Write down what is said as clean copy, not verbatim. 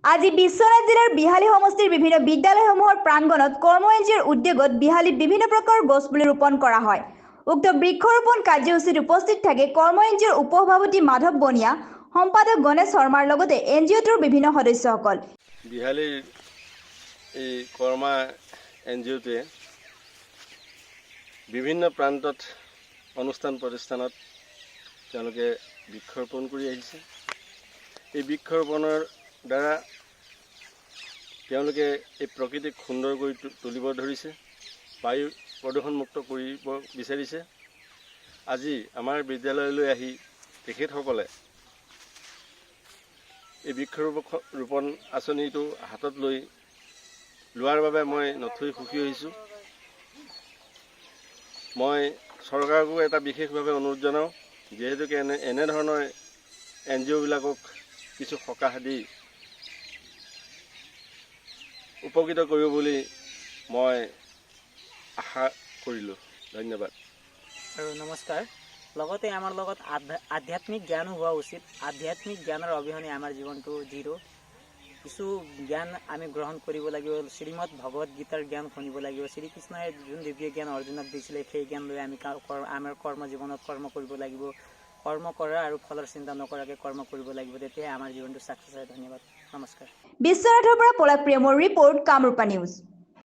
আজি বিশ্বনাথ জিলাৰ বিহালী সমষ্টিৰ বিভিন্ন বিদ্যালয়সমূহৰ প্ৰাংগণত কৰ্ম এনজিঅ'ৰ উদ্যোগত বিহালীত বিভিন্ন প্ৰকাৰৰ গছপুলি ৰোপণ কৰা হয়। উক্ত বৃক্ষৰোপণ কাৰ্যসূচীত উপস্থিত থাকে কৰ্ম এনজিঅ'ৰ উপসভাপতি মাধৱ বনিয়া, সম্পাদক গণেশ শৰ্মাৰ লগতে এনজিঅ'টোৰ বিভিন্ন সদস্যসকল। বিহালীৰ এই কৰ্মা এনজিঅ'টোৱে বিভিন্ন প্ৰান্তত অনুষ্ঠান প্ৰতিষ্ঠানত তেওঁলোকে বৃক্ষৰোপণ কৰি আহিছে। এই বৃক্ষৰোপণৰ দ্বাৰা তেওঁলোকে এই প্ৰকৃতিক সুন্দৰ কৰি তুলিব ধৰিছে, বায়ু প্ৰদূষণমুক্ত কৰিব বিচাৰিছে। আজি আমাৰ বিদ্যালয়লৈ আহি তেখেতসকলে এই বৃক্ষৰোপণ আঁচনিটো হাতত লোৱাৰ বাবে মই নথৈ সুখী হৈছোঁ। মই চৰকাৰকো এটা বিশেষভাৱে অনুৰোধ জনাওঁ, যিহেতুকে এনেধৰণৰ এনজিঅ'বিলাকক কিছু সকাহ দি উপকৃত কৰিব বুলি মই আশা কৰিলোঁ। ধন্যবাদ আৰু নমস্কাৰ। লগতে আমাৰ লগত আধ্যাত্মিক জ্ঞানো হোৱা উচিত। আধ্যাত্মিক জ্ঞানৰ অবিহনে আমাৰ জীৱনটো জিৰো। কিছু জ্ঞান আমি গ্ৰহণ কৰিব লাগিব। শ্ৰীমদ ভগৱত গীতাৰ জ্ঞান শুনিব লাগিব। শ্ৰীকৃষ্ণই যোন দিব্য জ্ঞান অৰ্জুনক দিছিলে, সেই জ্ঞান লৈ আমি আমাৰ কৰ্ম জীৱনত কৰ্ম কৰিব লাগিব। কৰ্ম কৰা আৰু ফলৰ চিন্তা নকৰাকৈ কৰ্ম কৰিব লাগিব, তেতিয়াহে আমাৰ জীৱনটো চাকচেছ হয়। ধন্যবাদ, নমস্কাৰ। বিশ্বনাথৰ পৰা পলাশ প্ৰেমৰ ৰিপৰ্ট, কামৰূপা নিউজ।